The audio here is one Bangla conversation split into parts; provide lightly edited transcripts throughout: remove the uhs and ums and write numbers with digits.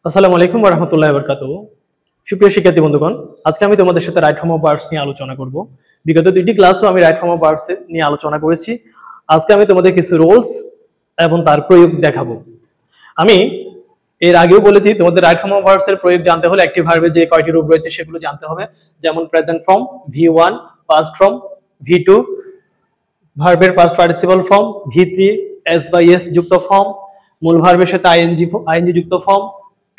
আসসালামু আলাইকুম ওয়া রাহমাতুল্লাহি ওয়া বারাকাতুহু। সুপ্রিয় শিক্ষার্থী বন্ধুগণ, আজকে আমি তোমাদের সাথে রাইট ফর্ম অফ ভার্বস নিয়ে আলোচনা করব। বিগত দুইটি ক্লাসও আমি রাইট ফর্ম অফ ভার্বস নিয়ে আলোচনা করেছি। আজকে আমি তোমাদের কিছু রুলস এবং তার প্রয়োগ দেখাবো। আমি এর আগেও বলেছি তোমাদের রাইট ফর্ম অফ ভার্বস এর প্রয়োগ জানতে হলে অ্যাক্টিভ ভার্বের যে কয়টি রূপ রয়েছে সেগুলো জানতে হবে। যেমন present form V1, past form V2, ভার্বের past participle form V3, S বা S যুক্ত ফর্ম, মূল ভার্বের সাথে আইএনজি যুক্ত ফর্ম,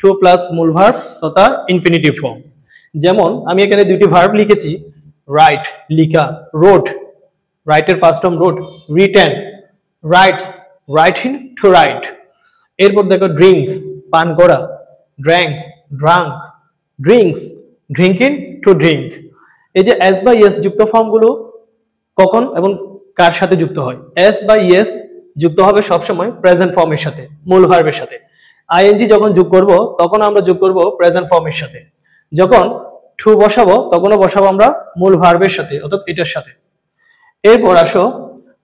টু প্লাস মূল ভার্ব তথা ইনফিনিটিভ ফর্ম। যেমন আমি এখানে দুইটি ভার্ব লিখেছি, রাইট লিখা, রোড রাইটের first form wrote, written writes writing to write. এরপর দেখো ড্রিঙ্ক পান করা, drank drunk, drinks drinking to drink. এই যে এস বা ইয়েস যুক্ত ফর্মগুলো কখন এবং কার সাথে যুক্ত হয়? এস বা ইয়েস যুক্ত হবে সবসময় প্রেজেন্ট ফর্মের সাথে, মূল ভার্বের সাথে। আইএনজি যখন যোগ করব তখন আমরা যোগ করব প্রেজেন্ট ফর্মের সাথে। যখন টু বসাবো তখনও বসাবো আমরা মূল ভার্বের সাথে, অর্থাৎ এটার সাথে। এরপর আসো,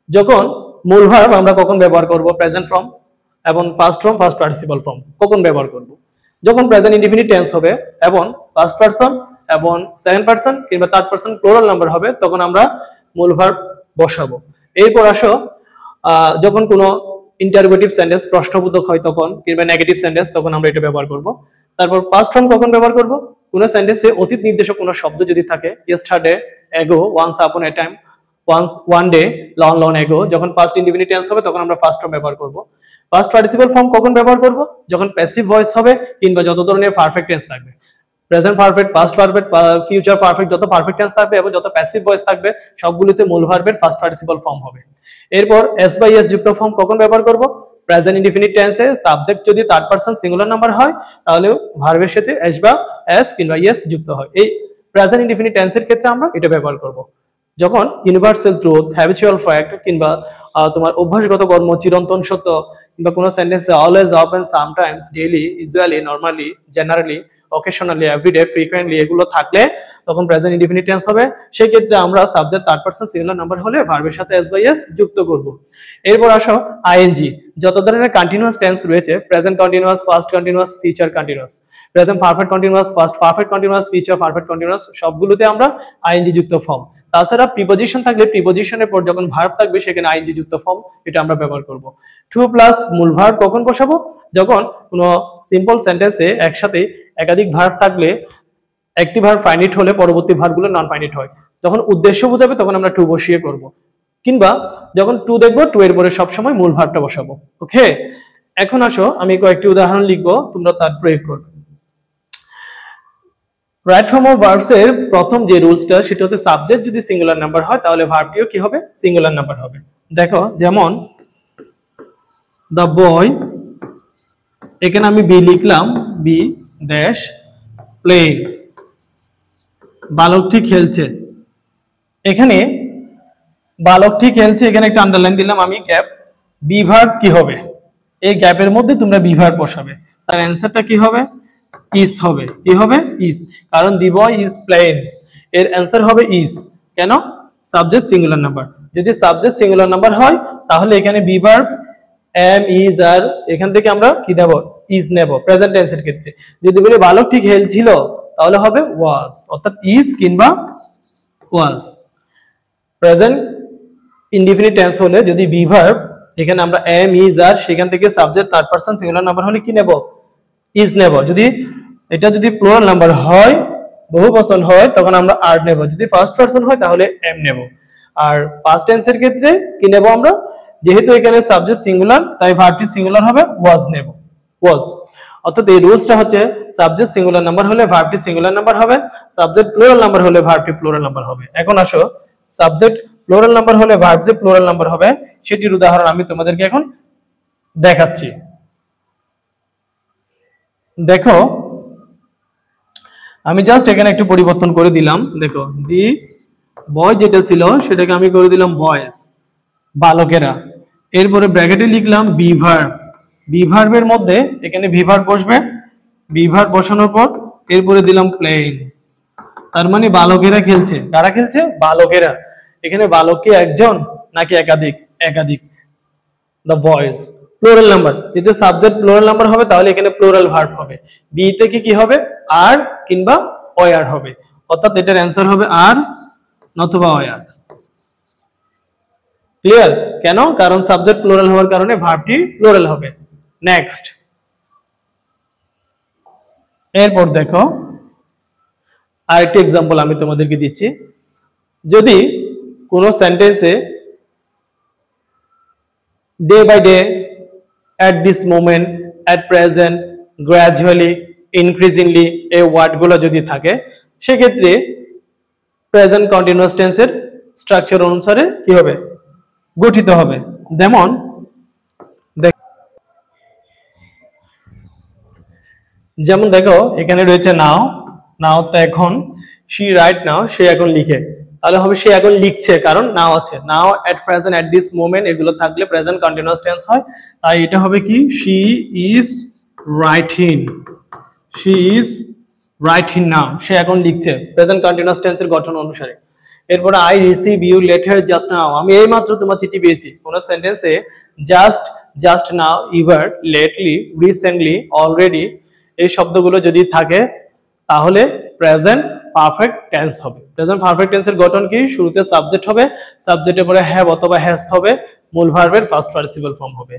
যখন মূল ভার্ব আমরা কখন ব্যবহার করব? প্রেজেন্ট ফর্ম এবং first form first participle form কখন ব্যবহার করব? যখন প্রেজেন্ট ইনডিফিনিট টেন্স হবে এবং ফার্স্ট পারসন এবং সেকেন্ড পারসন কিংবা থার্ড পারসন প্লুরাল নাম্বার হবে তখন আমরা মূল ভার্ব বসাবো। এরপর আসো, যখন কোনো ইন্টারোগেটিভ সেন্টেন্স প্রশ্নবোধক হয় তখন কিংবা নেগেটিভ সেন্টেন্স তখন আমরা এটা ব্যবহার করব। তারপর পাস্ট ফর্ম কখন ব্যবহার করব? কোনো সেন্টেন্সে অতীত নির্দেশক কোনো শব্দ যদি থাকে, yesterday, ago, once upon a time, one day, long long ago, যখন পাস্ট ইনডিফিনিট টেন্স হবে তখন আমরা ফার্স্ট ফর্ম ব্যবহার করব। পাস্ট পার্টিসিপল ফর্ম কখন ব্যবহার করব? যখন প্যাসিভ ভয়েস হবে কিংবা যত ধরনের পারফেক্ট টেন্স থাকবে, present perfect, past perfect, future perfect, যত পারফেক্ট টেন্স থাকবে এবং যত প্যাসিভ ভয়েস থাকবে সবগুলোতে মূল ভার্বের ফার্স্ট পার্টিসিপল ফর্ম হবে। এরপর এস বাই এস যুক্ত ফর্ম কখন ব্যবহার করব? প্রেজেন্ট ইনডিফিনিট টেন্সে সাবজেক্ট যদি থার্ড পারসন সিঙ্গুলার নাম্বার হয় তাহলে ভার্বের সাথে এস বা এস কিংবা এস যুক্ত হয়। এই প্রেজেন্ট ইনডিফিনিট টেন্সের ক্ষেত্রে আমরা এটা ব্যবহার করব। যখন ইউনিভার্সাল ট্রুথ, হ্যাবিচুয়াল ফ্যাক্ট কিংবা তোমার অভ্যাসগত কর্ম, চিরন্তন সত্য কিংবা কোনো সেন্টেন্সে always, often, sometimes, daily, usually, normally, generally, occasionally, every day, frequently এগুলো থাকলে তখন প্রেজেন্ট ইনডিফিনিট টেন্স হবে। সেই ক্ষেত্রে আমরা subject third person singular number হলে ভার্বের সাথে এস বাই এস যুক্ত করব। এরপর আসো আইএনজি। যত ধরনের কন্টিনিউয়াস টেন্স রয়েছে, present continuous, past continuous, future continuous, present perfect continuous, past perfect continuous, future perfect continuous, সবগুলোতে আমরা আইএনজি যুক্ত ফর্ম। তাছাড়া প্রিপজিশন থাকলে প্রিপজিশনের পর যখন ভার্ব থাকবে সেখানে আইএনজি যুক্ত ফর্ম এটা আমরা ব্যবহার করব। টু প্লাস মূল ভার্ব কখন বসাবো? যখন কোনো সিম্পল সেন্টেন্সে একসাথে একাধিক ভার্ব থাকলে একটি ভার্ব ফাইনিট হলে পরবর্তী ভার্বগুলো নন ফাইনিট হয়। যখন উদ্দেশ্য বোঝাবে তখন আমরা টু বসিয়ে করব, কিংবা যখন টু দেখবো টু এর পরে সবসময় মূল ভার্বটা বসাবো। ওকে, এখন আসো আমি কয়েকটি উদাহরণ লিখবো, তোমরা তার প্রয়োগ করবে। রাইট ফর্ম অফ ভার্বস এর প্রথম যে রুলসটা সেটা হচ্ছে সাবজেক্ট যদি সিঙ্গুলার নাম্বার হয় তাহলে ভার্বটিও কি হবে? সিঙ্গুলার নাম্বার হবে। দেখো, যেমন দ্য বয়, এখানে আমি বি লিখলাম, বি ড্যাশ প্লেইং, বালকটি খেলছে। এখানে বালকটি খেলছে, এখানে একটা আন্ডারলাইন দিলাম আমি, গ্যাপ। বি ভার্ব কি হবে? এই গ্যাপের মধ্যে তোমরা বি ভার্ব বসাবে। তার অ্যান্সারটা কি হবে? ইজ হবে। কি হবে? ইজ। কারণ দি বয় ইজ প্লেইং, এর অ্যান্সার হবে ইজ। কেন? Subject singular number. যদি সাবজেক্ট সিঙ্গুলার নাম্বার হয় তাহলে এখানে বি ভার্ব এম, ইজ, আর এখান থেকে আমরা কি দেব? ইজ নেব প্রেজেন্ট টেন্সের ক্ষেত্রে। যদি বলি বালকটি খেলছিল তাহলে হবে ওয়াজ, অর্থাৎ ইজ কিংবা ওয়াজ। প্রেজেন্ট ইনডিফিনিট টেন্স হলে যদি বি ভার্ব এখানে আমরা এম, ইজ, আর সেখান থেকে subject third person singular number হলে কি নেব? ইজ নেব। যদি এটা যদি প্লুরাল নাম্বার হয়, বহুবচন হয়, তখন আমরা আর নেব। যদি ফার্স্ট পারসন হয় তাহলে এম নেব। আর পাস্ট টেন্সের ক্ষেত্রে কি নেব আমরা? যেহেতু এখানে সাবজেক্ট সিঙ্গুলার তাই ভার্বটি সিঙ্গুলার হবে, ওয়াজ নেব, ওয়াজ। অর্থাৎ এই রুলসটা হচ্ছে সাবজেক্ট সিঙ্গুলার নাম্বার হলে ভার্বটি সিঙ্গুলার নাম্বার হবে, সাবজেক্ট প্লুরাল নাম্বার হলে ভার্বটি প্লুরাল নাম্বার হবে। এখন আসো, সাবজেক্ট প্লুরাল নাম্বার হলে ভার্ব যে প্লুরাল নাম্বার হবে সেটির উদাহরণ আমি তোমাদেরকে এখন দেখাচ্ছি। দেখো, আমি জাস্ট এখানে একটু পরিবর্তন করে দিলাম। দেখো, দি বয় যেটা ছিল সেটাকে আমি করে দিলাম বয়েজ, বালকেরা। এরপরে ব্র্যাকেটে লিখলাম বি ভার্ব। বি ভার্বের মধ্যে এখানে ভি ভার্ব বসবে। বি ভার্ব বসানোর পর এরপরে দিলাম প্লেইং, তার মানে বালকেরা খেলছে। কারা খেলছে? বালকেরা। এখানে বালক কি একজন নাকি একাধিক? একাধিক, দ্য বয়েজ। প্লুরাল নাম্বার, যদি সাবজেক্ট প্লুরাল নাম্বার হবে তাহলে এখানে প্লুরাল ভার্ব হবে। বি থেকে কি হবে, আর কিংবা ওয়ার হবে, অর্থাৎ এটার অ্যান্সার হবে আর নতুবা ওয়ার। ক্লিয়ার? কেন? কারণ সাবজেক্ট প্লুরাল হওয়ার কারণে ভার্বটি প্লুরাল হবে। নেক্সট, এরপর দেখো আরেকটি এক্সাম্পল আমি তোমাদেরকে দিচ্ছি। যদি কোনো সেন্টেন্সে day by day, at this moment, at present, gradually, increasingly এই ওয়ার্ডগুলো যদি থাকে, সেক্ষেত্রে প্রেজেন্ট কন্টিনিউয়াস টেন্সের স্ট্রাকচার অনুসারে কি হবে, গঠিত হবে। যেমন দেখো এখানে রয়েছে নাও, নাও তো এখন, she right now, সে এখন লিখে, তাহলে হবে সে এখন লিখছে, কারণ নাও আছে। নাও, at present, at this moment এগুলো থাকলে প্রেজেন্ট কন্টিনিউয়াস টেন্স হয়, তাই এটা হবে কি she is writing, she is writing now, সে এখন লিখছে, প্রেজেন্ট কন্টিনিউয়াস টেন্সের গঠন অনুসারে। এরপর I receive you letter just now, আমি এইমাত্র তোমার চিঠি পেয়েছি। কোন সেন্টেন্সে just, just now, ever, lately, recently, already এই শব্দগুলো যদি থাকে তাহলে প্রেজেন্ট পারফেক্ট টেন্স হবে। প্রেজেন্ট পারফেক্ট টেন্সের গঠন কি, শুরুতে সাবজেক্ট হবে, সাবজেক্টের পরে হ্যাভ অথবা হ্যাজ হবে, মূল ভার্বের ফার্স্ট পার্টিসিপল ফর্ম হবে।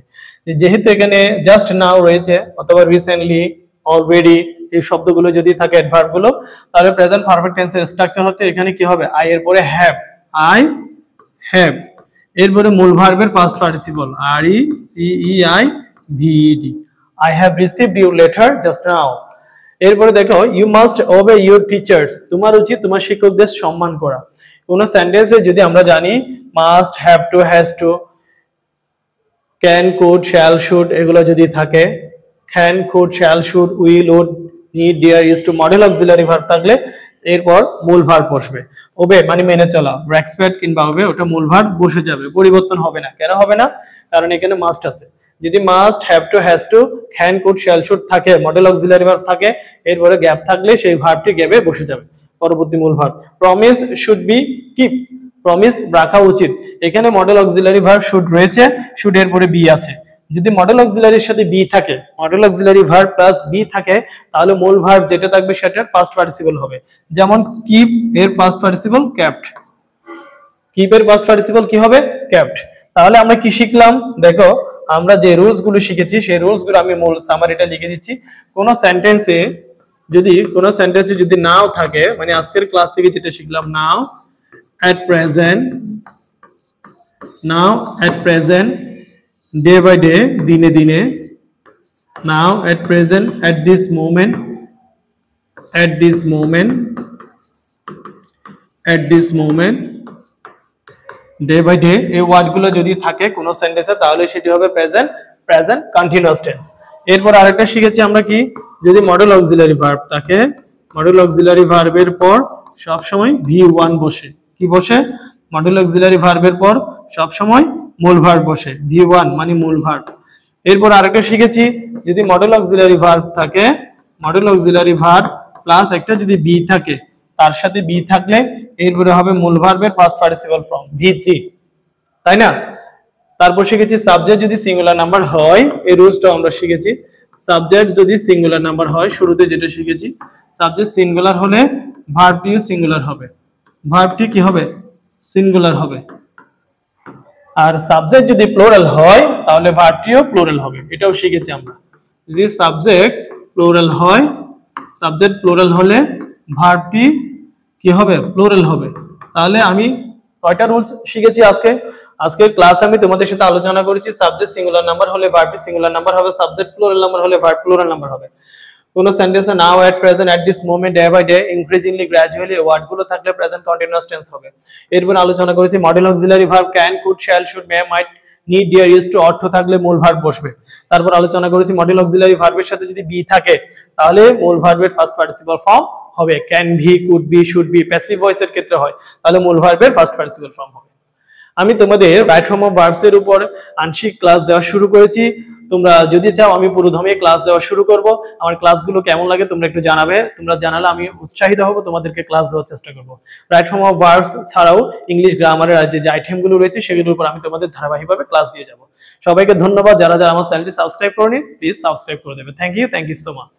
যেহেতু এখানে জাস্ট নাও রয়েছে অথবা রিসেন্টলি, অলরেডি এই শব্দগুলো যদি থাকে অ্যাডভার্ব গুলো, তাহলে প্রেজেন্ট পারফেক্ট টেন্সের স্ট্রাকচার হচ্ছে এখানে কি হবে, আই এর পরে হ্যাভ, আই হ্যাভ, এরপরে মূল ভার্বের first participle R E C E I V E D, I have received your letter just now. এরপরে দেখো you must obey your teachers, তোমার উচিত তোমার শিক্ষকদের সম্মান করা। কোন সেন্টেন্সে যদি আমরা জানি must, have to, has to, can, could, shall, should এগুলো যদি থাকে, can, could, shall, should, will, would, need, dare, used to model auxiliary verb থাকলে এরপর মূল ভার্ব বসবে। obey মানে মেনে চলা, respect কিংবা obey ওটা মূল ভার্ব বসে যাবে, পরিবর্তন হবে না। কেন হবে না? কারণ এখানে মাস্ট আছে। যদি must, have to, has to, can, could, shall, should থাকে, মডেল অক্সিলারি ভার্ব থাকে, এরপরে গ্যাপ থাকলে সেই ভার্বটি গ্যাপে বসে যাবে, পরবর্তী মূল verb. Promise, should be, keep, promise রাখা উচিত, এখানে মডেল অক্সিলারি ভার্ব শুড রয়েছে, শুড এর পরে বি আছে। যদি মডেল অক্সিলারির সাথে বি থাকে, modal auxiliary verb plus be থাকে, তাহলে মূল ভার্ব যেটা থাকবে সেটার ফার্স্ট পার্টিসিপল হবে। যেমন কিপ এর ফার্স্ট পার্টিসিপল কেপ্ট, কিপ এর ফার্স্ট পার্টিসিপল কি হবে, কেপ্ট। তাহলে আমরা কি শিখলাম দেখো, আমরা যে রুলস গুলো শিখেছি সেই রুলস গুলো আমি মূল সামারিটা লিখে দিচ্ছি। কোন সেন্টেন্সে যদি নাও থাকে, মানে আজকের ক্লাস থেকে যেটা শিখলাম, now at present, day by day, দিনে দিনে, now at present, at this moment, day by day এই ওয়ার্ডগুলো যদি থাকে কোন সেন্টেন্সে, তাহলে সেটি হবে প্রেজেন্ট কন্টিনিউয়াস টেন্স। এরপর আরেকটা শিখেছি আমরা কি, যদি মডেল অক্সিলারি ভার্ব থাকে, মডেল অক্সিলারি ভার্বের পর সব সময় V1 বসে, কি বসে, মডেল অক্সিলারি ভার্বের পর সব সময় মূল ভার্ব বসে, V1 মানে মূল ভার্ব। এরপর আরেকটা শিখেছি, যদি মডেল অক্সিলারি ভার্ব থাকে, মডেল অক্সিলারি ভার্ব প্লাস একটা যদি বি থাকে, তার সাথে বি থাকলে এরপরে হবে মূল ভার্বের ফার্স্ট পার্টিসিপল ফর্ম V3, তাই না? তারপর শিখেছি সাবজেক্ট যদি সিঙ্গুলার নাম্বার হয়, এই রুলসটা আমরা শিখেছি। সাবজেক্ট যদি সিঙ্গুলার নাম্বার হয়, শুরুতে যেটা শিখেছি, সাবজেক্ট সিঙ্গুলার হলে ভার্বটিও সিঙ্গুলার হবে, ভার্বটি কি হবে, সিঙ্গুলার হবে। আর সাবজেক্ট যদি প্লুরাল হয় তাহলে ভার্বটিও প্লুরাল হবে, এটাও শিখেছি আমরা। যদি সাবজেক্ট প্লুরাল হয়, সাবজেক্ট প্লুরাল হলে ভার্বটি কি হবে, প্লুরাল হবে। তাহলে আমি কয়টা রুলস শিখেছি আজকের ক্লাসে আমি তোমাদের সাথে আলোচনা করেছি, সাবজেক্ট সিঙ্গুলার নাম্বার হলে ভার্বটি সিঙ্গুলার নাম্বার হবে, সাবজেক্ট প্লুরাল নাম্বার হলে ভার্ব প্লুরাল নাম্বার হবে। কোন সেন্টেন্সে now, at present, at this moment, day by day, increasingly, gradually ওয়ার্ডগুলো থাকলে প্রেজেন্ট কন্টিনিউয়াস টেন্স হবে। এরপর আলোচনা করেছি modal auxiliary verb can, could, shall, should, may, might, need, dare, used to অর্থ থাকলে মূল ভার্ব বসবে। তারপর আলোচনা করেছি মডেল অক্সিলারি ভার্বের সাথে যদি বি থাকে তাহলে মূল ভার্বের ফার্স্ট পার্টিসিপল ফর্ম হবে, can be, could be, should be, passive ভয়েসের ক্ষেত্রে হয়, তাহলে মূল ভার্বের ফার্স্ট পার্টিসিপল ফর্ম হবে। আমি তোমাদের রাইট ফর্ম অফ ভার্বস এর উপর আংশিক ক্লাস দেওয়া শুরু করেছি, তোমরা যদি চাও আমি পুরো দমে ক্লাস দেওয়া শুরু করব। আমার ক্লাসগুলো কেমন লাগে তোমরা একটু জানাবে, তোমরা জানালে আমি উৎসাহিত হব, তোমাদেরকে ক্লাস দেওয়ার চেষ্টা করব। রাইট ফর্ম অফ ভার্বস ছাড়াও ইংলিশ গ্রামারের যে আইটেমগুলো রয়েছে সেগুলোর উপর আমি তোমাদের ধারাবাহিকভাবে ক্লাস দিয়ে যাব। সবাইকে ধন্যবাদ, যারা যারা আমার চ্যানেলটি সাবস্ক্রাইব করেনি প্লিজ সাবস্ক্রাইব করে দেবে। Thank you so much.